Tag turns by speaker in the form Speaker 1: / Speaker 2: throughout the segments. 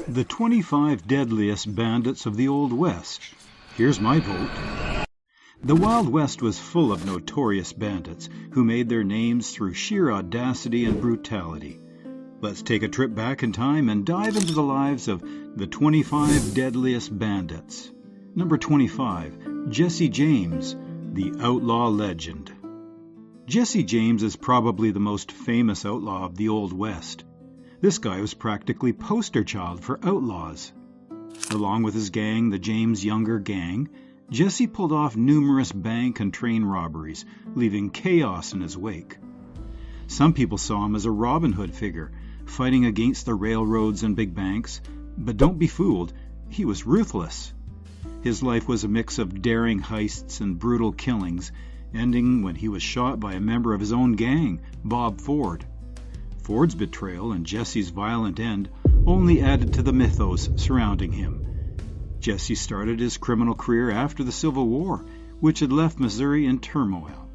Speaker 1: The 25 Deadliest Bandits of the Old West. Here's my vote. The Wild West was full of notorious bandits who made their names through sheer audacity and brutality. Let's take a trip back in time and dive into the lives of the 25 Deadliest Bandits. Number 25, Jesse James, the outlaw legend. Jesse James is probably the most famous outlaw of the Old West. This guy was practically poster child for outlaws. Along with his gang, the James Younger Gang, Jesse pulled off numerous bank and train robberies, leaving chaos in his wake. Some people saw him as a Robin Hood figure, fighting against the railroads and big banks, but don't be fooled, he was ruthless. His life was a mix of daring heists and brutal killings, ending when he was shot by a member of his own gang, Bob Ford. Ford's betrayal and Jesse's violent end only added to the mythos surrounding him. Jesse started his criminal career after the Civil War, which had left Missouri in turmoil.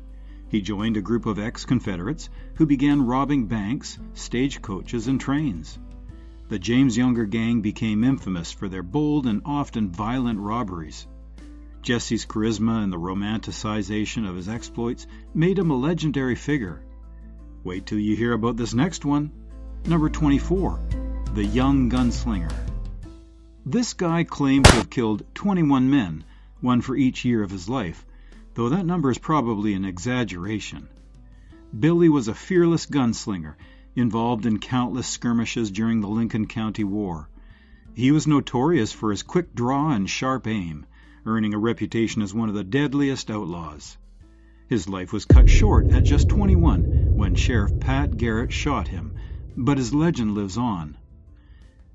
Speaker 1: He joined a group of ex-Confederates who began robbing banks, stagecoaches, and trains. The James Younger Gang became infamous for their bold and often violent robberies. Jesse's charisma and the romanticization of his exploits made him a legendary figure. Wait till you hear about this next one. Number 24, the Young Gunslinger. This guy claimed to have killed 21 men, one for each year of his life, though that number is probably an exaggeration. Billy was a fearless gunslinger, involved in countless skirmishes during the Lincoln County War. He was notorious for his quick draw and sharp aim, earning a reputation as one of the deadliest outlaws. His life was cut short at just 21 when Sheriff Pat Garrett shot him, but his legend lives on.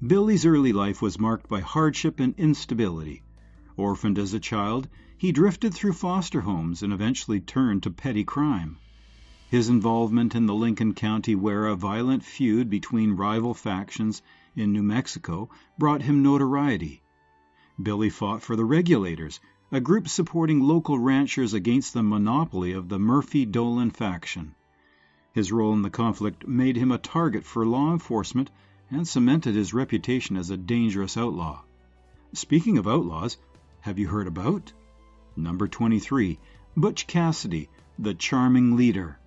Speaker 1: Billy's early life was marked by hardship and instability. Orphaned as a child, he drifted through foster homes and eventually turned to petty crime. His involvement in the Lincoln County Wera violent feud between rival factions in New Mexico brought him notoriety. Billy fought for the Regulators, a group supporting local ranchers against the monopoly of the Murphy-Dolan faction. His role in the conflict made him a target for law enforcement and cemented his reputation as a dangerous outlaw. Speaking of outlaws, have you heard about? Number 23, Butch Cassidy, the charming leader.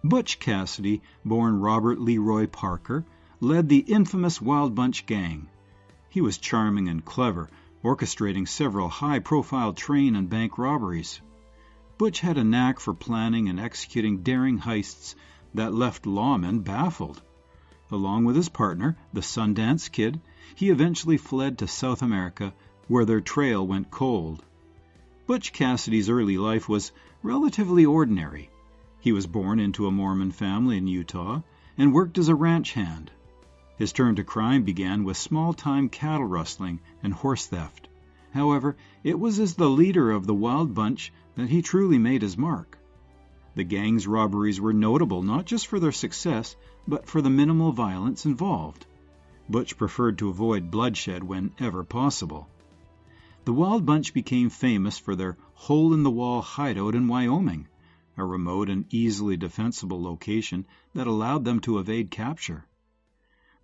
Speaker 1: Butch Cassidy, born Robert Leroy Parker, led the infamous Wild Bunch Gang. He was charming and clever, orchestrating several high-profile train and bank robberies. Butch had a knack for planning and executing daring heists that left lawmen baffled. Along with his partner, the Sundance Kid, he eventually fled to South America, where their trail went cold. Butch Cassidy's early life was relatively ordinary. He was born into a Mormon family in Utah and worked as a ranch hand. His turn to crime began with small-time cattle rustling and horse theft. However, it was as the leader of the Wild Bunch that he truly made his mark. The gang's robberies were notable not just for their success, but for the minimal violence involved. Butch preferred to avoid bloodshed whenever possible. The Wild Bunch became famous for their hole-in-the-wall hideout in Wyoming, a remote and easily defensible location that allowed them to evade capture.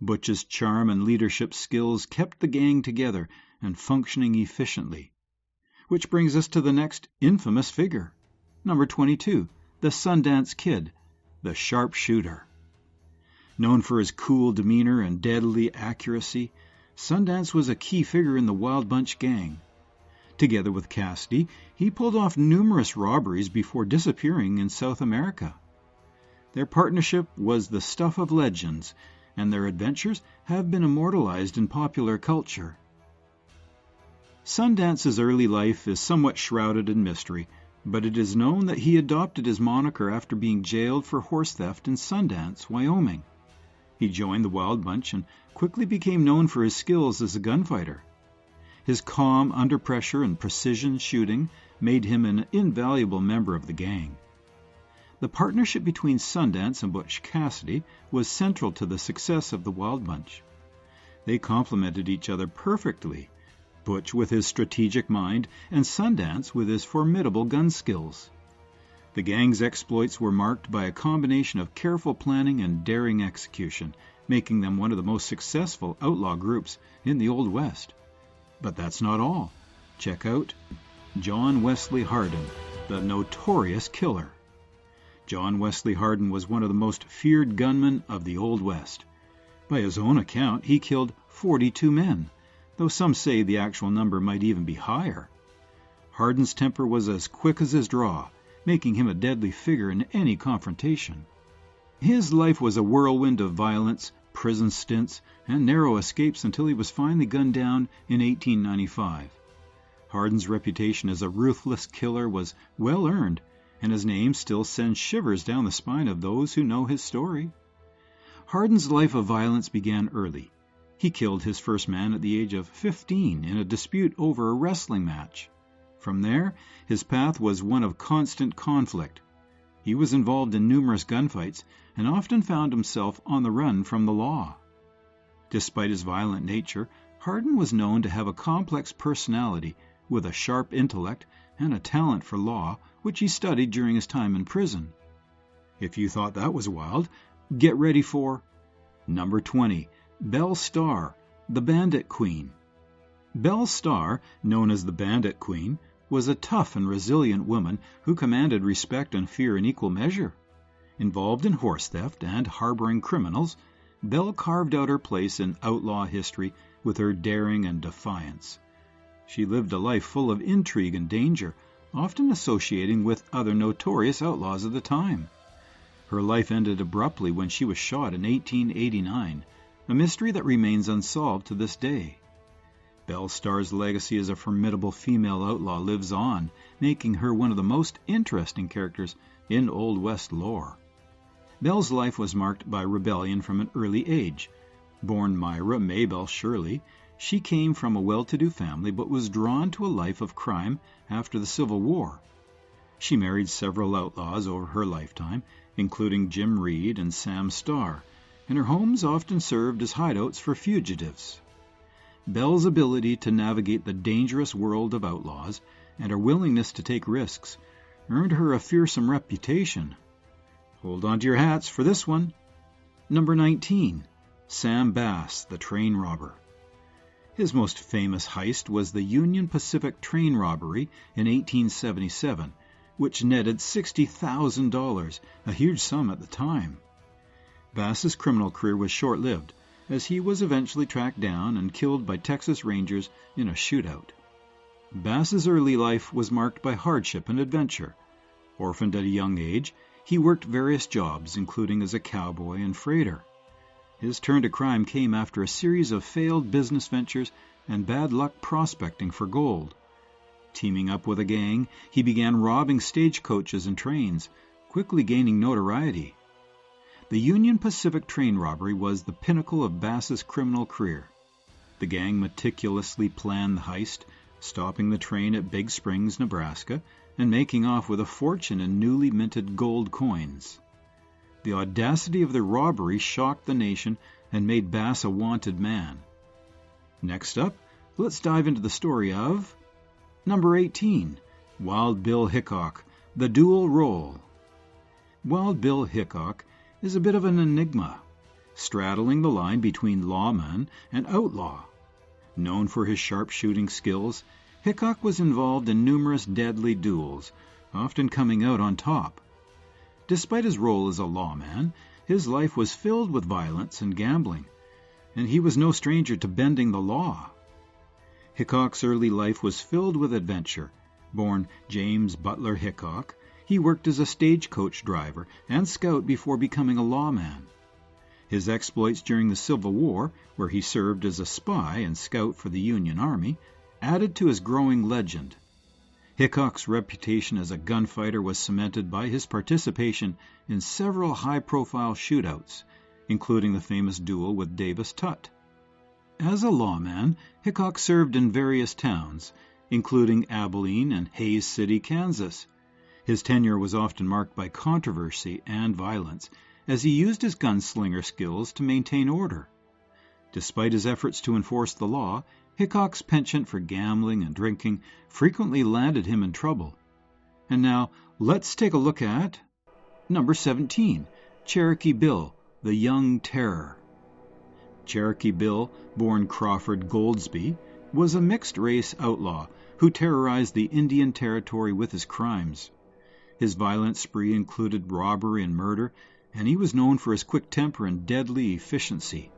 Speaker 1: Butch's charm and leadership skills kept the gang together and functioning efficiently. Which brings us to the next infamous figure. Number 22, the Sundance Kid, the sharpshooter. Known for his cool demeanor and deadly accuracy, Sundance was a key figure in the Wild Bunch Gang. Together with Cassidy, he pulled off numerous robberies before disappearing in South America. Their partnership was the stuff of legends, and their adventures have been immortalized in popular culture. Sundance's early life is somewhat shrouded in mystery, but it is known that he adopted his moniker after being jailed for horse theft in Sundance, Wyoming. He joined the Wild Bunch and quickly became known for his skills as a gunfighter. His calm under pressure and precision shooting made him an invaluable member of the gang. The partnership between Sundance and Butch Cassidy was central to the success of the Wild Bunch. They complemented each other perfectly, Butch with his strategic mind and Sundance with his formidable gun skills. The gang's exploits were marked by a combination of careful planning and daring execution, making them one of the most successful outlaw groups in the Old West. But that's not all. Check out John Wesley Hardin, the Notorious Killer. John Wesley Hardin was one of the most feared gunmen of the Old West. By his own account, he killed 42 men, though some say the actual number might even be higher. Hardin's temper was as quick as his draw, making him a deadly figure in any confrontation. His life was a whirlwind of violence, prison stints, and narrow escapes until he was finally gunned down in 1895. Hardin's reputation as a ruthless killer was well earned, and his name still sends shivers down the spine of those who know his story. Hardin's life of violence began early. He killed his first man at the age of 15 in a dispute over a wrestling match. From there, his path was one of constant conflict. He was involved in numerous gunfights and often found himself on the run from the law. Despite his violent nature, Hardin was known to have a complex personality with a sharp intellect and a talent for law, which he studied during his time in prison. If you thought that was wild, get ready for number 20, Belle Starr, the Bandit Queen. Belle Starr, known as the Bandit Queen, was a tough and resilient woman who commanded respect and fear in equal measure. Involved in horse theft and harboring criminals, Belle carved out her place in outlaw history with her daring and defiance. She lived a life full of intrigue and danger, often associating with other notorious outlaws of the time. Her life ended abruptly when she was shot in 1889, a mystery that remains unsolved to this day. Belle Starr's legacy as a formidable female outlaw lives on, making her one of the most interesting characters in Old West lore. Belle's life was marked by rebellion from an early age. Born Myra Maybelle Shirley, she came from a well-to-do family but was drawn to a life of crime after the Civil War. She married several outlaws over her lifetime, including Jim Reed and Sam Starr, and her homes often served as hideouts for fugitives. Belle's ability to navigate the dangerous world of outlaws and her willingness to take risks earned her a fearsome reputation. Hold on to your hats for this one. Number 19, Sam Bass, the train robber. His most famous heist was the Union Pacific train robbery in 1877, which netted $60,000, a huge sum at the time. Bass's criminal career was short-lived, as he was eventually tracked down and killed by Texas Rangers in a shootout. Bass's early life was marked by hardship and adventure. Orphaned at a young age, he worked various jobs, including as a cowboy and freighter. His turn to crime came after a series of failed business ventures and bad luck prospecting for gold. Teaming up with a gang, he began robbing stagecoaches and trains, quickly gaining notoriety. The Union Pacific train robbery was the pinnacle of Bass's criminal career. The gang meticulously planned the heist, stopping the train at Big Springs, Nebraska, and making off with a fortune in newly minted gold coins. The audacity of the robbery shocked the nation and made Bass a wanted man. Next up, let's dive into the story of number 18, Wild Bill Hickok, the Dual Role. Wild Bill Hickok is a bit of an enigma, straddling the line between lawman and outlaw. Known for his sharpshooting skills, Hickok was involved in numerous deadly duels, often coming out on top. Despite his role as a lawman, his life was filled with violence and gambling, and he was no stranger to bending the law. Hickok's early life was filled with adventure. Born James Butler Hickok, he worked as a stagecoach driver and scout before becoming a lawman. His exploits during the Civil War, where he served as a spy and scout for the Union Army, added to his growing legend. Hickok's reputation as a gunfighter was cemented by his participation in several high-profile shootouts, including the famous duel with Davis Tutt. As a lawman, Hickok served in various towns, including Abilene and Hays City, Kansas. His tenure was often marked by controversy and violence, as he used his gunslinger skills to maintain order. Despite his efforts to enforce the law, Hickok's penchant for gambling and drinking frequently landed him in trouble. And now, let's take a look at number 17, Cherokee Bill, the Young Terror. Cherokee Bill, born Crawford Goldsby, was a mixed-race outlaw who terrorized the Indian Territory with his crimes. His violent spree included robbery and murder, and he was known for his quick temper and deadly efficiency.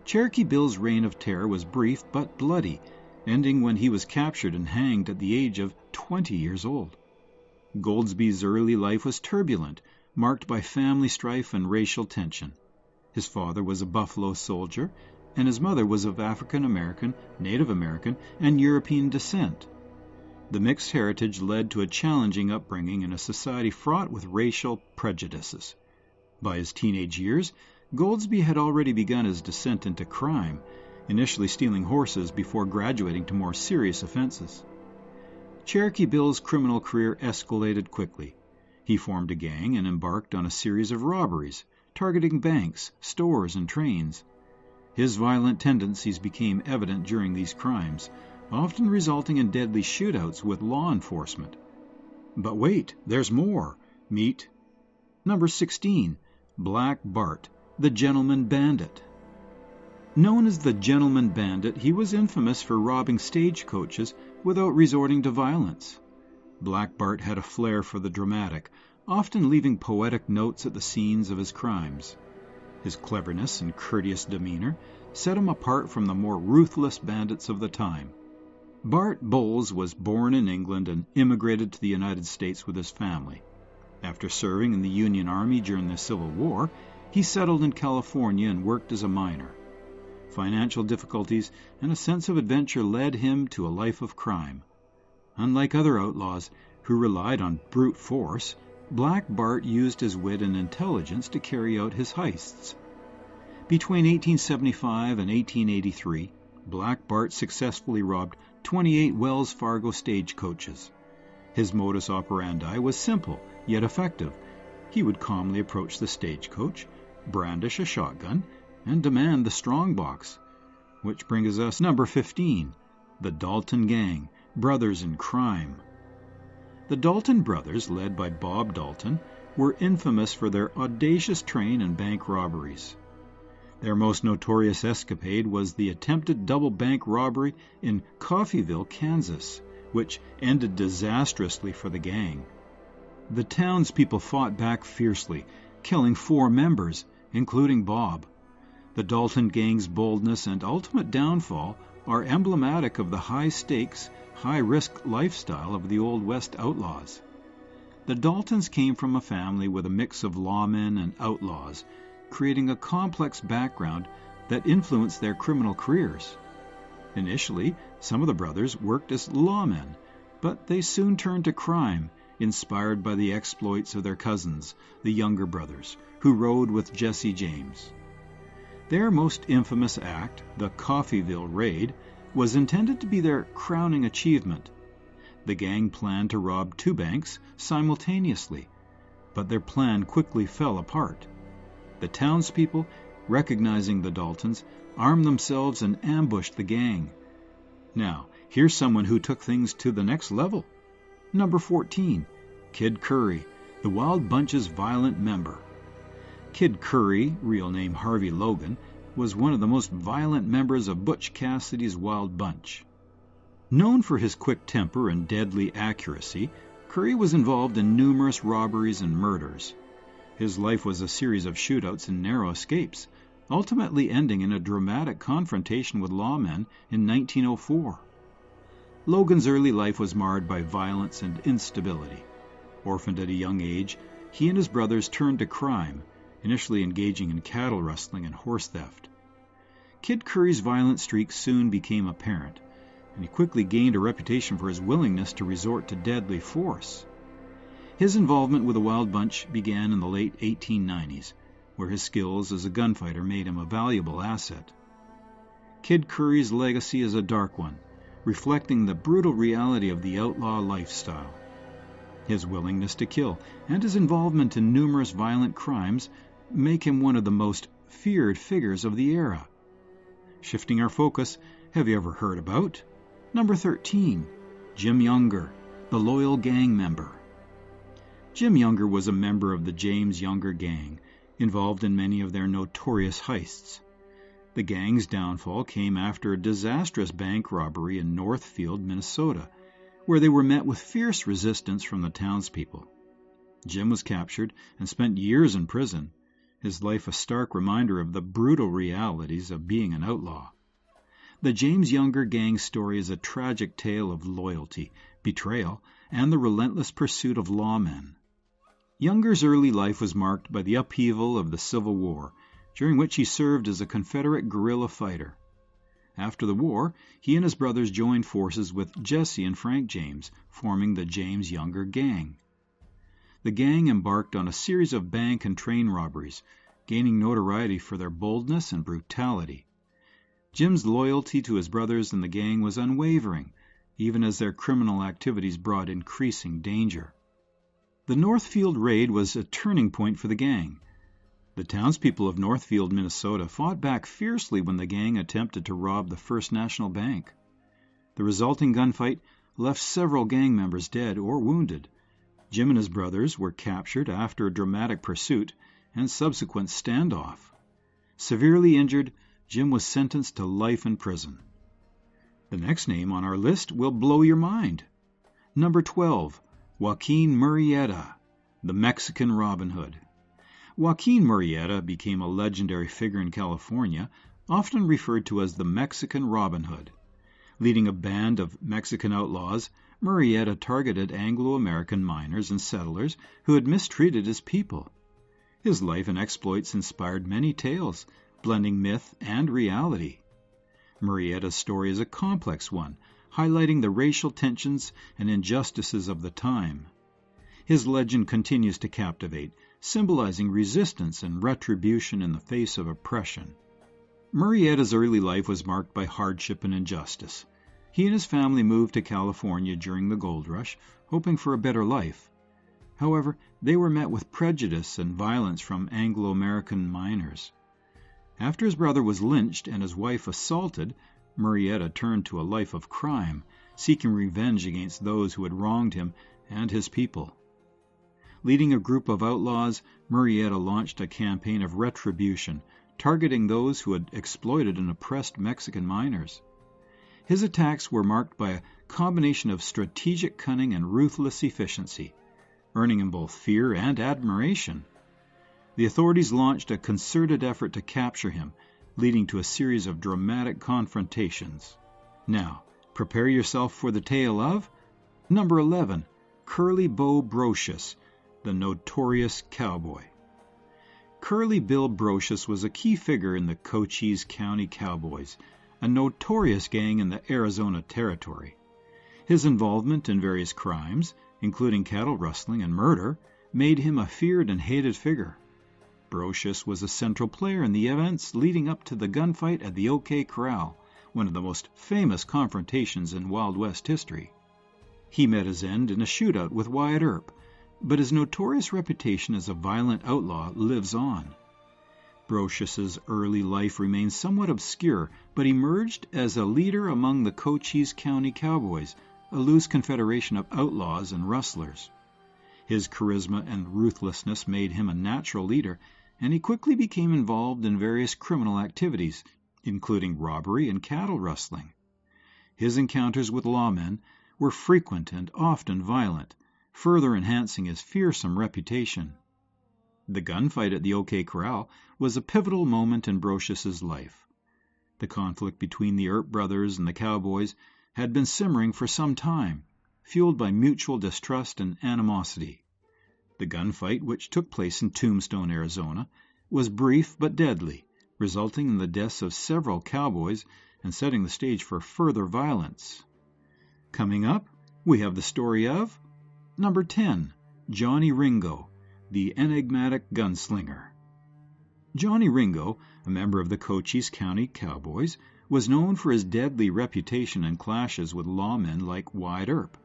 Speaker 1: Cherokee Bill's reign of terror was brief but bloody, ending when he was captured and hanged at the age of 20 years old. Goldsby's early life was turbulent, marked by family strife and racial tension. His father was a Buffalo soldier, and his mother was of African American, Native American, and European descent. The mixed heritage led to a challenging upbringing in a society fraught with racial prejudices. By his teenage years, Goldsby had already begun his descent into crime, initially stealing horses before graduating to more serious offenses. Cherokee Bill's criminal career escalated quickly. He formed a gang and embarked on a series of robberies, targeting banks, stores, and trains. His violent tendencies became evident during these crimes, often resulting in deadly shootouts with law enforcement. But wait, there's more. Meet number 16, Black Bart, the Gentleman Bandit. Known as the Gentleman Bandit, he was infamous for robbing stagecoaches without resorting to violence. Black Bart had a flair for the dramatic, often leaving poetic notes at the scenes of his crimes. His cleverness and courteous demeanor set him apart from the more ruthless bandits of the time. Bart Bowles was born in England and immigrated to the United States with his family. After serving in the Union Army during the Civil War, he settled in California and worked as a miner. Financial difficulties and a sense of adventure led him to a life of crime. Unlike other outlaws who relied on brute force, Black Bart used his wit and intelligence to carry out his heists. Between 1875 and 1883, Black Bart successfully robbed 28 Wells Fargo stagecoaches. His modus operandi was simple yet effective. He would calmly approach the stagecoach, brandish a shotgun, and demand the strong box. Which brings us number 15, the Dalton Gang, brothers in crime. The Dalton brothers, led by Bob Dalton, were infamous for their audacious train and bank robberies. Their most notorious escapade was the attempted double bank robbery in Coffeyville, Kansas, which ended disastrously for the gang. The townspeople fought back fiercely, killing 4 members, including Bob. The Dalton gang's boldness and ultimate downfall are emblematic of the high-stakes, high-risk lifestyle of the Old West outlaws. The Daltons came from a family with a mix of lawmen and outlaws, creating a complex background that influenced their criminal careers. Initially, some of the brothers worked as lawmen, but they soon turned to crime, inspired by the exploits of their cousins, the younger brothers, who rode with Jesse James. Their most infamous act, the Coffeyville Raid, was intended to be their crowning achievement. The gang planned to rob 2 banks simultaneously, but their plan quickly fell apart. The townspeople, recognizing the Daltons, armed themselves and ambushed the gang. Now, here's someone who took things to the next level. Number 14, Kid Curry, the Wild Bunch's violent member. Kid Curry, real name Harvey Logan, was one of the most violent members of Butch Cassidy's Wild Bunch. Known for his quick temper and deadly accuracy, Curry was involved in numerous robberies and murders. His life was a series of shootouts and narrow escapes, ultimately ending in a dramatic confrontation with lawmen in 1904. Logan's early life was marred by violence and instability. Orphaned at a young age, he and his brothers turned to crime, initially engaging in cattle rustling and horse theft. Kid Curry's violent streak soon became apparent, and he quickly gained a reputation for his willingness to resort to deadly force. His involvement with the Wild Bunch began in the late 1890s, where his skills as a gunfighter made him a valuable asset. Kid Curry's legacy is a dark one, reflecting the brutal reality of the outlaw lifestyle. His willingness to kill and his involvement in numerous violent crimes make him one of the most feared figures of the era. Shifting our focus, have you ever heard about number 13, Jim Younger, the loyal gang member? Jim Younger was a member of the James Younger gang, involved in many of their notorious heists. The gang's downfall came after a disastrous bank robbery in Northfield, Minnesota, where they were met with fierce resistance from the townspeople. Jim was captured and spent years in prison, his life a stark reminder of the brutal realities of being an outlaw. The James Younger gang story is a tragic tale of loyalty, betrayal, and the relentless pursuit of lawmen. Younger's early life was marked by the upheaval of the Civil War, during which he served as a Confederate guerrilla fighter. After the war, he and his brothers joined forces with Jesse and Frank James, forming the James Younger Gang. The gang embarked on a series of bank and train robberies, gaining notoriety for their boldness and brutality. Jim's loyalty to his brothers and the gang was unwavering, even as their criminal activities brought increasing danger. The Northfield raid was a turning point for the gang. The townspeople of Northfield, Minnesota, fought back fiercely when the gang attempted to rob the First National Bank. The resulting gunfight left several gang members dead or wounded. Jim and his brothers were captured after a dramatic pursuit and subsequent standoff. Severely injured, Jim was sentenced to life in prison. The next name on our list will blow your mind. Number 12, Joaquin Murrieta, the Mexican Robin Hood. Joaquin Murrieta became a legendary figure in California, often referred to as the Mexican Robin Hood. Leading a band of Mexican outlaws, Murrieta targeted Anglo-American miners and settlers who had mistreated his people. His life and exploits inspired many tales, blending myth and reality. Murrieta's story is a complex one, highlighting the racial tensions and injustices of the time. His legend continues to captivate, symbolizing resistance and retribution in the face of oppression. Murrieta's early life was marked by hardship and injustice. He and his family moved to California during the gold rush, hoping for a better life. However, they were met with prejudice and violence from Anglo-American miners. After his brother was lynched and his wife assaulted, Murrieta turned to a life of crime, seeking revenge against those who had wronged him and his people. Leading a group of outlaws, Murrieta launched a campaign of retribution, targeting those who had exploited and oppressed Mexican miners. His attacks were marked by a combination of strategic cunning and ruthless efficiency, earning him both fear and admiration. The authorities launched a concerted effort to capture him, leading to a series of dramatic confrontations. Now, prepare yourself for the tale of Number 11, Curly Bo Brocious, the Notorious Cowboy. Curly Bill Brocious was a key figure in the Cochise County Cowboys, a notorious gang in the Arizona Territory. His involvement in various crimes, including cattle rustling and murder, made him a feared and hated figure. Brocious was a central player in the events leading up to the gunfight at the OK Corral, one of the most famous confrontations in Wild West history. He met his end in a shootout with Wyatt Earp, but his notorious reputation as a violent outlaw lives on. Brocious's early life remains somewhat obscure, but emerged as a leader among the Cochise County Cowboys, a loose confederation of outlaws and rustlers. His charisma and ruthlessness made him a natural leader, and he quickly became involved in various criminal activities, including robbery and cattle rustling. His encounters with lawmen were frequent and often violent, further enhancing his fearsome reputation. The gunfight at the OK Corral was a pivotal moment in Brocious's life. The conflict between the Earp brothers and the Cowboys had been simmering for some time, fueled by mutual distrust and animosity. The gunfight, which took place in Tombstone, Arizona, was brief but deadly, resulting in the deaths of several cowboys and setting the stage for further violence. Coming up, we have the story of Number 10, Johnny Ringo, the enigmatic gunslinger. Johnny Ringo, a member of the Cochise County Cowboys, was known for his deadly reputation and clashes with lawmen like Wyatt Earp.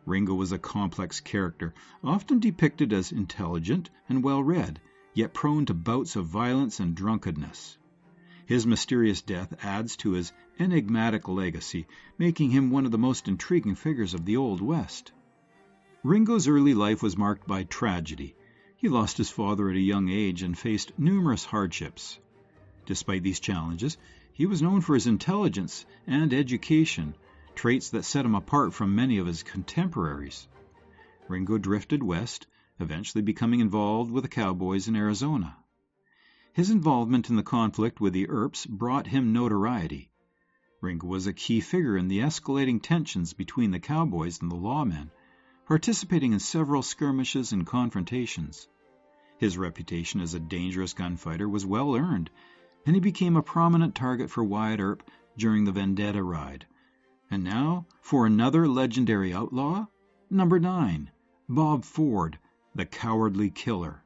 Speaker 1: Ringo was a complex character, often depicted as intelligent and well-read, yet prone to bouts of violence and drunkenness. His mysterious death adds to his enigmatic legacy, making him one of the most intriguing figures of the Old West. Ringo's early life was marked by tragedy. He lost his father at a young age and faced numerous hardships. Despite these challenges, he was known for his intelligence and education, traits that set him apart from many of his contemporaries. Ringo drifted west, eventually becoming involved with the cowboys in Arizona. His involvement in the conflict with the Earps brought him notoriety. Ringo was a key figure in the escalating tensions between the cowboys and the lawmen, participating in several skirmishes and confrontations. His reputation as a dangerous gunfighter was well earned, and he became a prominent target for Wyatt Earp during the Vendetta ride. And now, for another legendary outlaw, number 9, Bob Ford, the Cowardly Killer.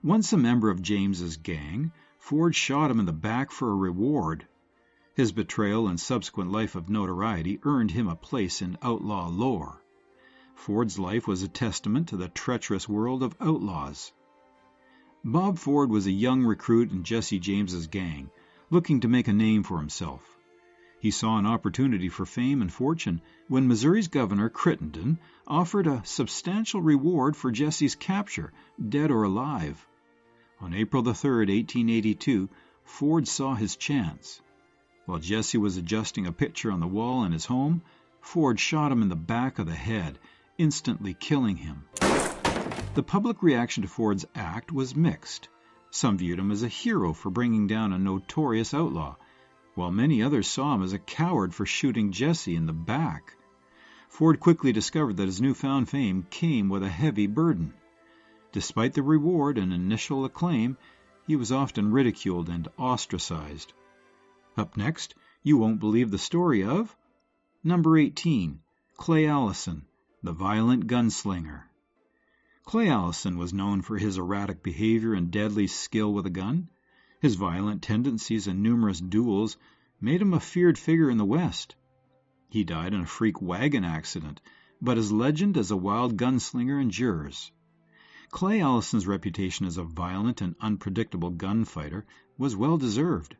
Speaker 1: Once a member of James's gang, Ford shot him in the back for a reward. His betrayal and subsequent life of notoriety earned him a place in outlaw lore. Ford's life was a testament to the treacherous world of outlaws. Bob Ford was a young recruit in Jesse James's gang, looking to make a name for himself. He saw an opportunity for fame and fortune when Missouri's governor, Crittenden, offered a substantial reward for Jesse's capture, dead or alive. On April 3, 1882, Ford saw his chance. While Jesse was adjusting a picture on the wall in his home, Ford shot him in the back of the head, instantly killing him. The public reaction to Ford's act was mixed. Some viewed him as a hero for bringing down a notorious outlaw, while many others saw him as a coward for shooting Jesse in the back. Ford quickly discovered that his newfound fame came with a heavy burden. Despite the reward and initial acclaim, he was often ridiculed and ostracized. Up next, you won't believe the story of number 18, Clay Allison, the Violent Gunslinger. Clay Allison was known for his erratic behavior and deadly skill with a gun. His violent tendencies and numerous duels made him a feared figure in the West. He died in a freak wagon accident, but his legend as a wild gunslinger endures. Clay Allison's reputation as a violent and unpredictable gunfighter was well deserved.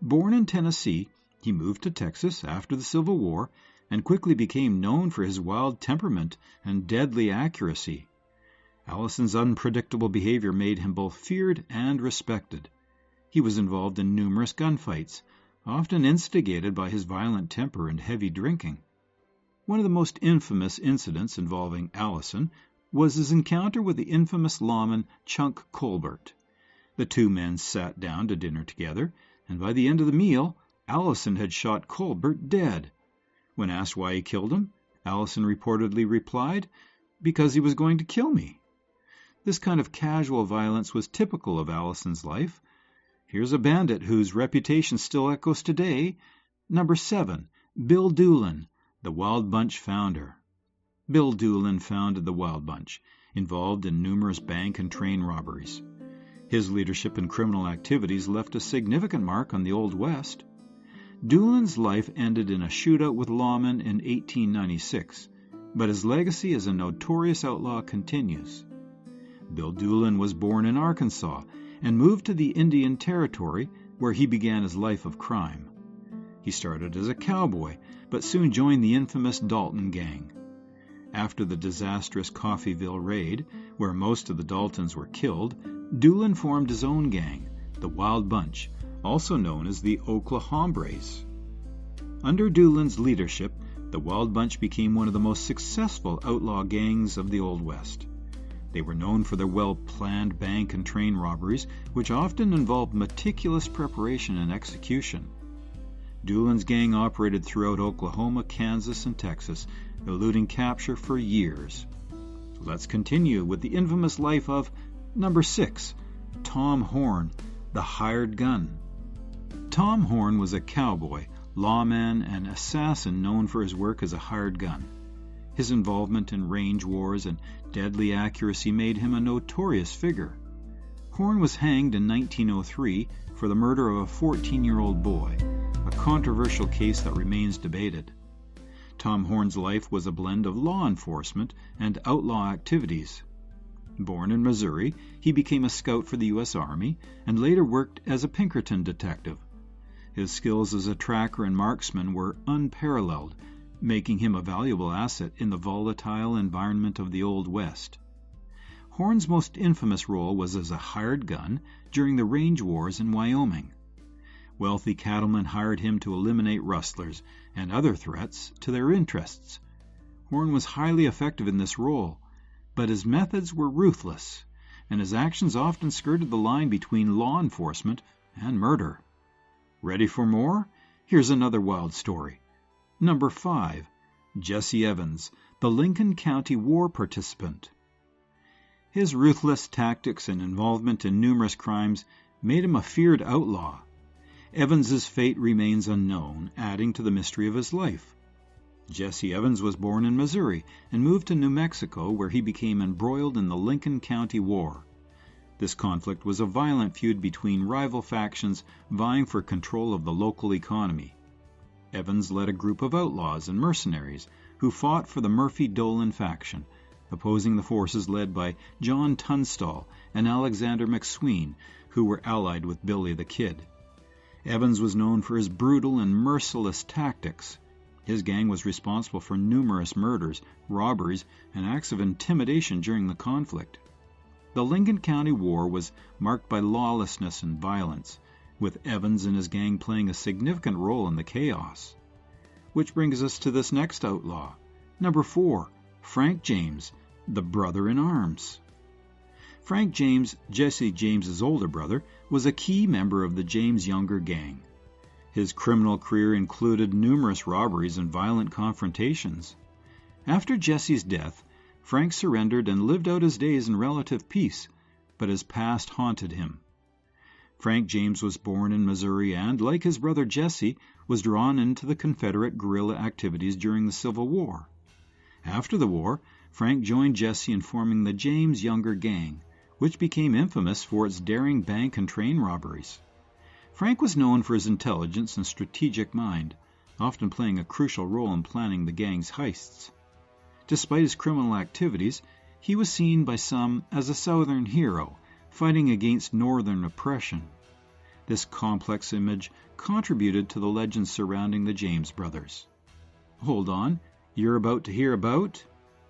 Speaker 1: Born in Tennessee, he moved to Texas after the Civil War and quickly became known for his wild temperament and deadly accuracy. Allison's unpredictable behavior made him both feared and respected. He was involved in numerous gunfights, often instigated by his violent temper and heavy drinking. One of the most infamous incidents involving Allison was his encounter with the infamous lawman Chunk Colbert. The two men sat down to dinner together, and by the end of the meal, Allison had shot Colbert dead. When asked why he killed him, Allison reportedly replied, "Because he was going to kill me." This kind of casual violence was typical of Allison's life. Here's a bandit whose reputation still echoes today. Number 7, Bill Doolin, the Wild Bunch founder. Bill Doolin founded the Wild Bunch, involved in numerous bank and train robberies. His leadership in criminal activities left a significant mark on the Old West. Doolin's life ended in a shootout with lawmen in 1896, but his legacy as a notorious outlaw continues. Bill Doolin was born in Arkansas and moved to the Indian Territory, where he began his life of crime. He started as a cowboy, but soon joined the infamous Dalton gang. After the disastrous Coffeyville raid, where most of the Daltons were killed, Doolin formed his own gang, the Wild Bunch, also known as the Oklahombres. Under Doolin's leadership, the Wild Bunch became one of the most successful outlaw gangs of the Old West. They were known for their well-planned bank and train robberies, which often involved meticulous preparation and execution. Doolin's gang operated throughout Oklahoma, Kansas, and Texas, eluding capture for years. Let's continue with the infamous life of number 6, Tom Horn, the Hired Gun. Tom Horn was a cowboy, lawman, and assassin known for his work as a hired gun. His involvement in range wars and deadly accuracy made him a notorious figure. Horn was hanged in 1903 for the murder of a 14-year-old boy, a controversial case that remains debated. Tom Horn's life was a blend of law enforcement and outlaw activities. Born in Missouri, he became a scout for the U.S. Army and later worked as a Pinkerton detective. His skills as a tracker and marksman were unparalleled, making him a valuable asset in the volatile environment of the Old West. Horn's most infamous role was as a hired gun during the range wars in Wyoming. Wealthy cattlemen hired him to eliminate rustlers and other threats to their interests. Horn was highly effective in this role, but his methods were ruthless, and his actions often skirted the line between law enforcement and murder. Ready for more? Here's another wild story. Number 5. Jesse Evans, the Lincoln County War participant. His ruthless tactics and involvement in numerous crimes made him a feared outlaw. Evans's fate remains unknown, adding to the mystery of his life. Jesse Evans was born in Missouri and moved to New Mexico, where he became embroiled in the Lincoln County War. This conflict was a violent feud between rival factions vying for control of the local economy. Evans led a group of outlaws and mercenaries who fought for the Murphy-Dolan faction, opposing the forces led by John Tunstall and Alexander McSween, who were allied with Billy the Kid. Evans was known for his brutal and merciless tactics. His gang was responsible for numerous murders, robberies, and acts of intimidation during the conflict. The Lincoln County War was marked by lawlessness and violence, with Evans and his gang playing a significant role in the chaos. Which brings us to this next outlaw. Number 4, Frank James, the brother-in-arms. Frank James, Jesse James's older brother, was a key member of the James Younger gang. His criminal career included numerous robberies and violent confrontations. After Jesse's death, Frank surrendered and lived out his days in relative peace, but his past haunted him. Frank James was born in Missouri and, like his brother Jesse, was drawn into the Confederate guerrilla activities during the Civil War. After the war, Frank joined Jesse in forming the James Younger gang, which became infamous for its daring bank and train robberies. Frank was known for his intelligence and strategic mind, often playing a crucial role in planning the gang's heists. Despite his criminal activities, he was seen by some as a Southern hero, fighting against Northern oppression. This complex image contributed to the legends surrounding the James brothers. Hold on, you're about to hear about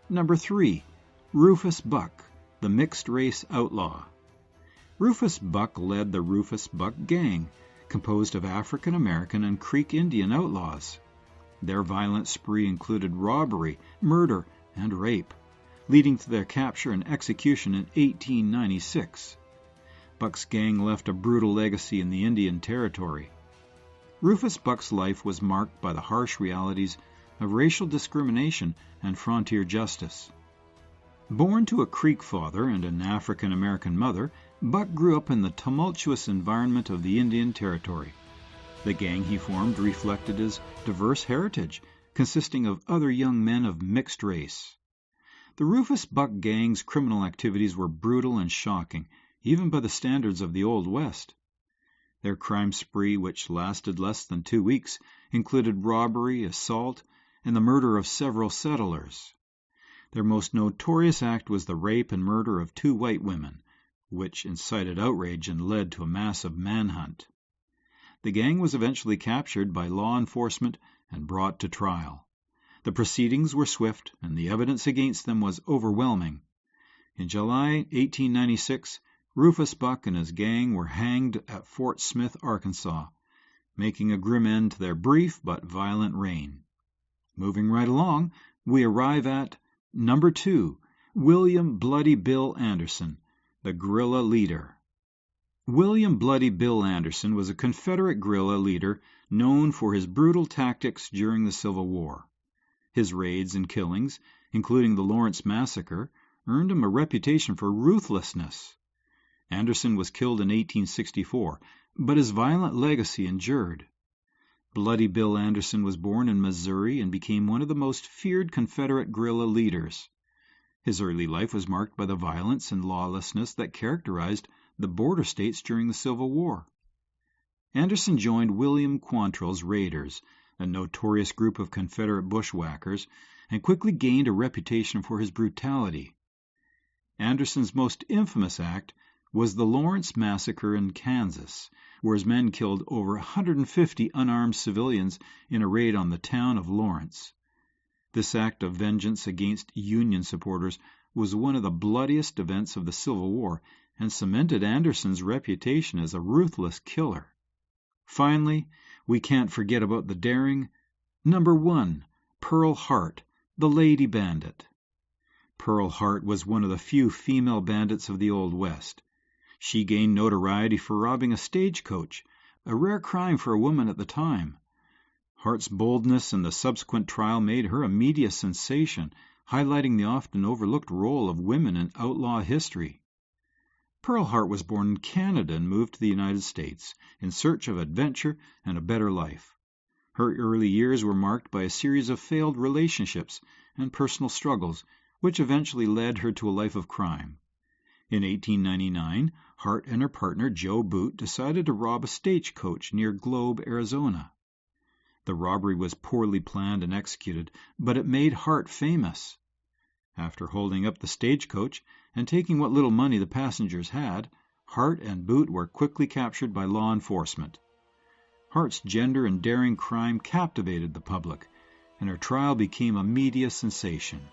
Speaker 1: Number 3, Rufus Buck, the mixed-race outlaw. Rufus Buck led the Rufus Buck Gang, composed of African American and Creek Indian outlaws. Their violent spree included robbery, murder, and rape, leading to their capture and execution in 1896. Buck's gang left a brutal legacy in the Indian Territory. Rufus Buck's life was marked by the harsh realities of racial discrimination and frontier justice. Born to a Creek father and an African American mother, Buck grew up in the tumultuous environment of the Indian Territory. The gang he formed reflected his diverse heritage, consisting of other young men of mixed race. The Rufus Buck gang's criminal activities were brutal and shocking, even by the standards of the Old West. Their crime spree, which lasted less than 2 weeks, included robbery, assault, and the murder of several settlers. Their most notorious act was the rape and murder of 2 white women, which incited outrage and led to a massive manhunt. The gang was eventually captured by law enforcement and brought to trial. The proceedings were swift, and the evidence against them was overwhelming. In July 1896, Rufus Buck and his gang were hanged at Fort Smith, Arkansas, making a grim end to their brief but violent reign. Moving right along, we arrive at Number 2, William Bloody Bill Anderson, the guerrilla leader. William Bloody Bill Anderson was a Confederate guerrilla leader known for his brutal tactics during the Civil War. His raids and killings, including the Lawrence Massacre, earned him a reputation for ruthlessness. Anderson was killed in 1864, but his violent legacy endured. Bloody Bill Anderson was born in Missouri and became one of the most feared Confederate guerrilla leaders. His early life was marked by the violence and lawlessness that characterized the border states during the Civil War. Anderson joined William Quantrill's Raiders, a notorious group of Confederate bushwhackers, and quickly gained a reputation for his brutality. Anderson's most infamous act was the Lawrence Massacre in Kansas, where his men killed over 150 unarmed civilians in a raid on the town of Lawrence. This act of vengeance against Union supporters was one of the bloodiest events of the Civil War and cemented Anderson's reputation as a ruthless killer. Finally, we can't forget about the daring number 1, Pearl Hart, the Lady Bandit. Pearl Hart was one of the few female bandits of the Old West. She gained notoriety for robbing a stagecoach, a rare crime for a woman at the time. Hart's boldness and the subsequent trial made her a media sensation, highlighting the often overlooked role of women in outlaw history. Pearl Hart was born in Canada and moved to the United States in search of adventure and a better life. Her early years were marked by a series of failed relationships and personal struggles, which eventually led her to a life of crime. In 1899, Hart and her partner Joe Boot decided to rob a stagecoach near Globe, Arizona. The robbery was poorly planned and executed, but it made Hart famous. After holding up the stagecoach and taking what little money the passengers had, Hart and Boot were quickly captured by law enforcement. Hart's gender and daring crime captivated the public, and her trial became a media sensation.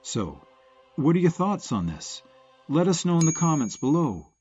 Speaker 1: So, what are your thoughts on this? Let us know in the comments below.